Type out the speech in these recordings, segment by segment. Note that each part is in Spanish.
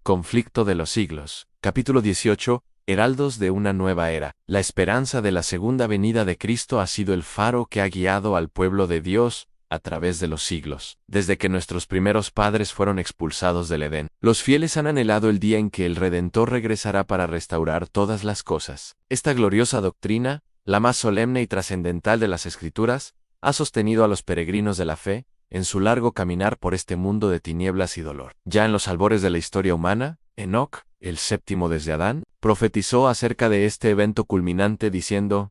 Conflicto de los siglos. Capítulo 18. Heraldos de una nueva era. La esperanza de la segunda venida de Cristo ha sido el faro que ha guiado al pueblo de Dios a través de los siglos. Desde que nuestros primeros padres fueron expulsados del Edén, los fieles han anhelado el día en que el Redentor regresará para restaurar todas las cosas. Esta gloriosa doctrina, la más solemne y trascendental de las Escrituras, ha sostenido a los peregrinos de la fe en su largo caminar por este mundo de tinieblas y dolor. Ya en los albores de la historia humana, Enoc, el séptimo desde Adán, profetizó acerca de este evento culminante diciendo: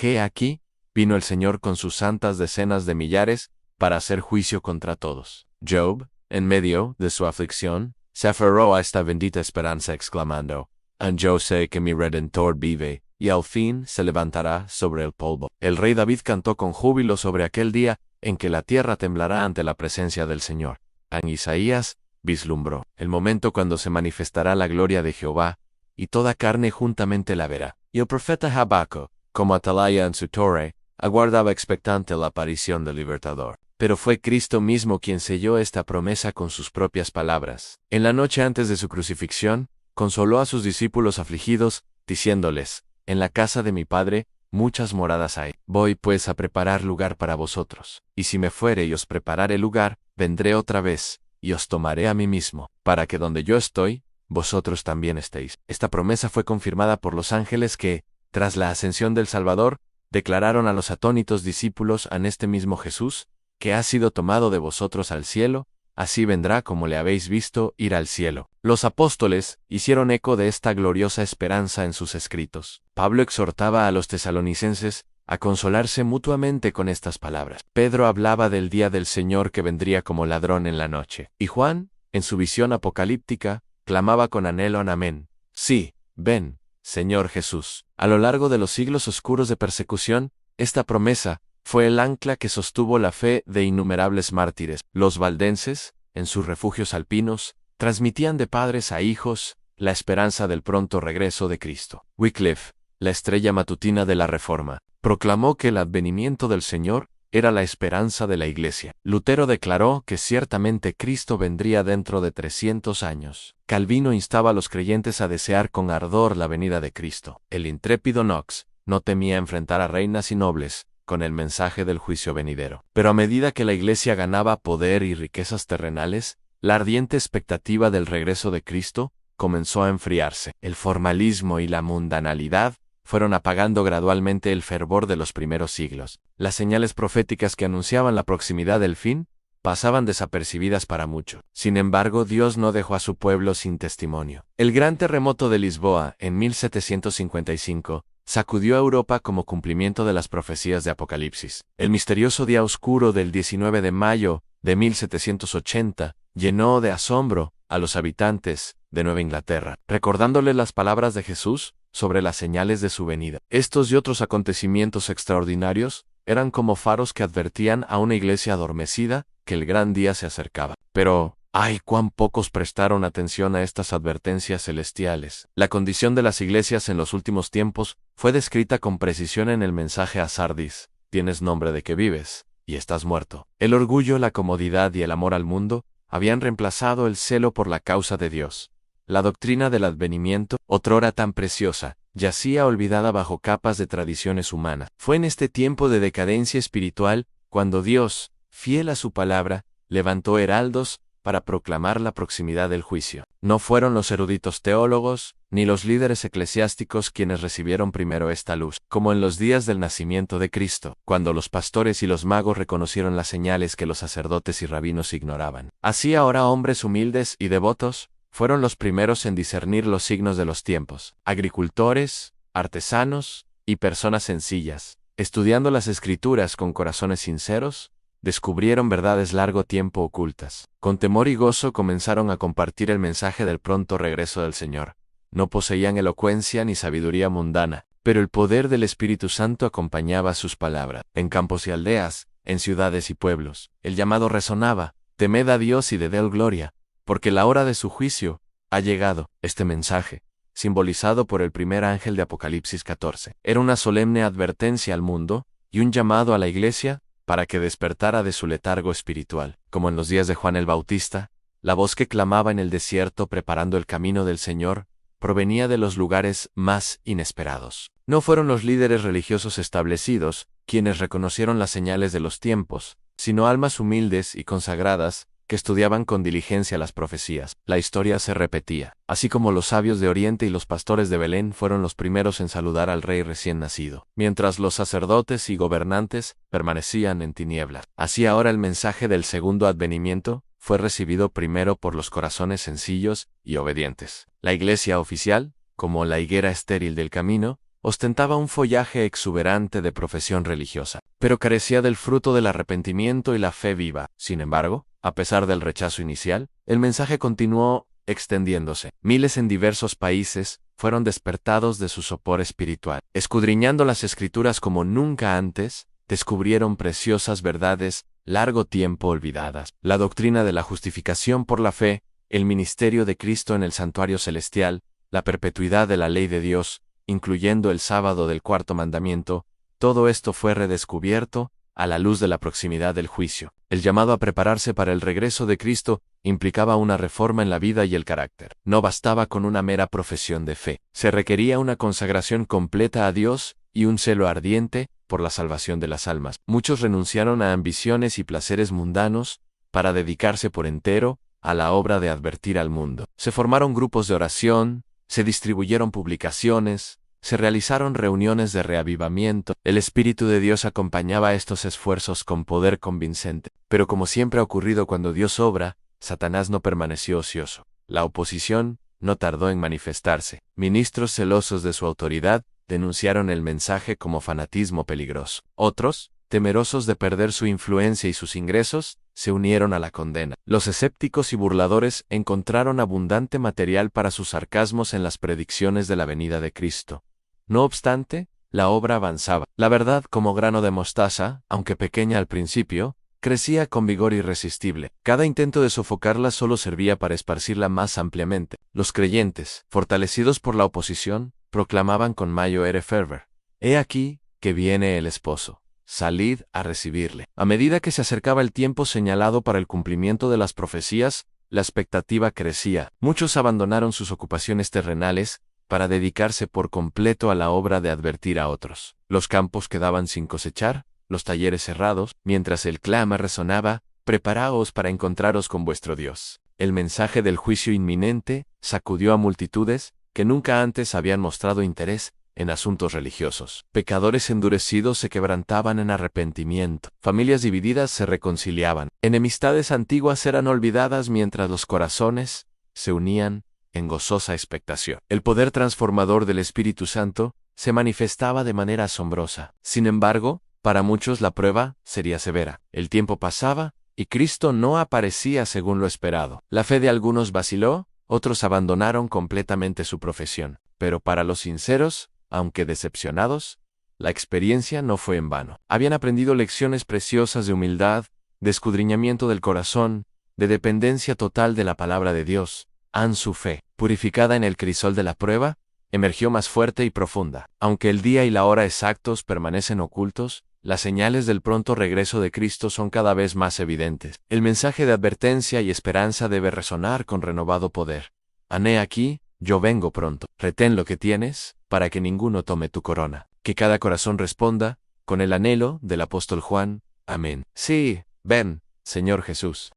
«He aquí, vino el Señor con sus santas decenas de millares para hacer juicio contra todos». Job, en medio de su aflicción, se aferró a esta bendita esperanza exclamando: «Yo sé que mi Redentor vive, y al fin se levantará sobre el polvo». El rey David cantó con júbilo sobre aquel día en que la tierra temblará ante la presencia del Señor. En Isaías vislumbró el momento cuando se manifestará la gloria de Jehová, y toda carne juntamente la verá. Y el profeta Habacuc, como atalaya en su torre, aguardaba expectante la aparición del Libertador. Pero fue Cristo mismo quien selló esta promesa con sus propias palabras. En la noche antes de su crucifixión, consoló a sus discípulos afligidos, diciéndoles: «En la casa de mi Padre muchas moradas hay. Voy pues a preparar lugar para vosotros. Y si me fuere y os preparare lugar, vendré otra vez, y os tomaré a mí mismo, para que donde yo estoy, vosotros también estéis». Esta promesa fue confirmada por los ángeles que, tras la ascensión del Salvador, declararon a los atónitos discípulos en este mismo Jesús, que ha sido tomado de vosotros al cielo, así vendrá como le habéis visto ir al cielo. Los apóstoles hicieron eco de esta gloriosa esperanza en sus escritos. Pablo exhortaba a los tesalonicenses a consolarse mutuamente con estas palabras. Pedro hablaba del día del Señor que vendría como ladrón en la noche. Y Juan, en su visión apocalíptica, clamaba con anhelo en amén: «Sí, ven, Señor Jesús». A lo largo de los siglos oscuros de persecución, esta promesa fue el ancla que sostuvo la fe de innumerables mártires. Los valdenses, en sus refugios alpinos, transmitían de padres a hijos la esperanza del pronto regreso de Cristo. Wycliffe, la estrella matutina de la Reforma, proclamó que el advenimiento del Señor era la esperanza de la Iglesia. Lutero declaró que ciertamente Cristo vendría dentro de 300 años. Calvino instaba a los creyentes a desear con ardor la venida de Cristo. El intrépido Knox no temía enfrentar a reinas y nobles con el mensaje del juicio venidero. Pero a medida que la Iglesia ganaba poder y riquezas terrenales, la ardiente expectativa del regreso de Cristo comenzó a enfriarse. El formalismo y la mundanalidad fueron apagando gradualmente el fervor de los primeros siglos. Las señales proféticas que anunciaban la proximidad del fin pasaban desapercibidas para muchos. Sin embargo, Dios no dejó a su pueblo sin testimonio. El gran terremoto de Lisboa, en 1755, sacudió a Europa como cumplimiento de las profecías de Apocalipsis. El misterioso día oscuro del 19 de mayo de 1780 llenó de asombro a los habitantes de Nueva Inglaterra, recordándoles las palabras de Jesús sobre las señales de su venida. Estos y otros acontecimientos extraordinarios eran como faros que advertían a una iglesia adormecida que el gran día se acercaba. Pero ¡ay, cuán pocos prestaron atención a estas advertencias celestiales! La condición de las iglesias en los últimos tiempos fue descrita con precisión en el mensaje a Sardis: «Tienes nombre de que vives, y estás muerto». El orgullo, la comodidad y el amor al mundo habían reemplazado el celo por la causa de Dios. La doctrina del advenimiento, otrora tan preciosa, yacía olvidada bajo capas de tradiciones humanas. Fue en este tiempo de decadencia espiritual cuando Dios, fiel a su palabra, levantó heraldos para proclamar la proximidad del juicio. No fueron los eruditos teólogos, ni los líderes eclesiásticos quienes recibieron primero esta luz, como en los días del nacimiento de Cristo, cuando los pastores y los magos reconocieron las señales que los sacerdotes y rabinos ignoraban. Así ahora hombres humildes y devotos fueron los primeros en discernir los signos de los tiempos. Agricultores, artesanos y personas sencillas, estudiando las Escrituras con corazones sinceros, descubrieron verdades largo tiempo ocultas. Con temor y gozo comenzaron a compartir el mensaje del pronto regreso del Señor. No poseían elocuencia ni sabiduría mundana, pero el poder del Espíritu Santo acompañaba sus palabras. En campos y aldeas, en ciudades y pueblos, el llamado resonaba: «Temed a Dios y dedle gloria, porque la hora de su juicio ha llegado». Este mensaje, simbolizado por el primer ángel de Apocalipsis 14, era una solemne advertencia al mundo y un llamado a la Iglesia para que despertara de su letargo espiritual. Como en los días de Juan el Bautista, La voz que clamaba en el desierto preparando el camino del Señor provenía de los lugares más inesperados. No fueron los líderes religiosos establecidos quienes reconocieron las señales de los tiempos, sino almas humildes y consagradas que estudiaban con diligencia las profecías. La historia se repetía. Así como los sabios de Oriente y los pastores de Belén fueron los primeros en saludar al rey recién nacido, mientras los sacerdotes y gobernantes permanecían en tinieblas. Así ahora el mensaje del segundo advenimiento fue recibido primero por los corazones sencillos y obedientes. La iglesia oficial, como la higuera estéril del camino, ostentaba un follaje exuberante de profesión religiosa, pero carecía del fruto del arrepentimiento y la fe viva. Sin embargo, a pesar del rechazo inicial, el mensaje continuó extendiéndose. Miles en diversos países fueron despertados de su sopor espiritual. Escudriñando las Escrituras como nunca antes, descubrieron preciosas verdades largo tiempo olvidadas. La doctrina de la justificación por la fe, el ministerio de Cristo en el santuario celestial, la perpetuidad de la ley de Dios, incluyendo el sábado del cuarto mandamiento, todo esto fue redescubierto a la luz de la proximidad del juicio. El llamado a prepararse para el regreso de Cristo implicaba una reforma en la vida y el carácter. No bastaba con una mera profesión de fe. Se requería una consagración completa a Dios y un celo ardiente por la salvación de las almas. Muchos renunciaron a ambiciones y placeres mundanos para dedicarse por entero a la obra de advertir al mundo. Se formaron grupos de oración, se distribuyeron publicaciones, se realizaron reuniones de reavivamiento. El Espíritu de Dios acompañaba estos esfuerzos con poder convincente. Pero como siempre ha ocurrido cuando Dios obra, Satanás no permaneció ocioso. La oposición no tardó en manifestarse. Ministros celosos de su autoridad denunciaron el mensaje como fanatismo peligroso. Otros, temerosos de perder su influencia y sus ingresos, se unieron a la condena. Los escépticos y burladores encontraron abundante material para sus sarcasmos en las predicciones de la venida de Cristo. No obstante, la obra avanzaba. La verdad, como grano de mostaza, aunque pequeña al principio, crecía con vigor irresistible. Cada intento de sofocarla solo servía para esparcirla más ampliamente. Los creyentes, fortalecidos por la oposición, proclamaban con mayor fervor: «He aquí que viene el esposo. Salid a recibirle». A medida que se acercaba el tiempo señalado para el cumplimiento de las profecías, la expectativa crecía. Muchos abandonaron sus ocupaciones terrenales para dedicarse por completo a la obra de advertir a otros. Los campos quedaban sin cosechar, los talleres cerrados, mientras el clama resonaba: «Preparaos para encontraros con vuestro Dios». El mensaje del juicio inminente sacudió a multitudes que nunca antes habían mostrado interés en asuntos religiosos. Pecadores endurecidos se quebrantaban en arrepentimiento. Familias divididas se reconciliaban. Enemistades antiguas eran olvidadas mientras los corazones se unían en gozosa expectación. El poder transformador del Espíritu Santo se manifestaba de manera asombrosa. Sin embargo, para muchos la prueba sería severa. El tiempo pasaba y Cristo no aparecía según lo esperado. La fe de algunos vaciló, otros abandonaron completamente su profesión. Pero para los sinceros, aunque decepcionados, la experiencia no fue en vano. Habían aprendido lecciones preciosas de humildad, de escudriñamiento del corazón, de dependencia total de la palabra de Dios. Su fe, purificada en el crisol de la prueba, emergió más fuerte y profunda. Aunque el día y la hora exactos permanecen ocultos, las señales del pronto regreso de Cristo son cada vez más evidentes. El mensaje de advertencia y esperanza debe resonar con renovado poder. «He aquí, yo vengo pronto. Retén lo que tienes, para que ninguno tome tu corona». Que cada corazón responda, con el anhelo del apóstol Juan: «Amén». Sí, ven, Señor Jesús.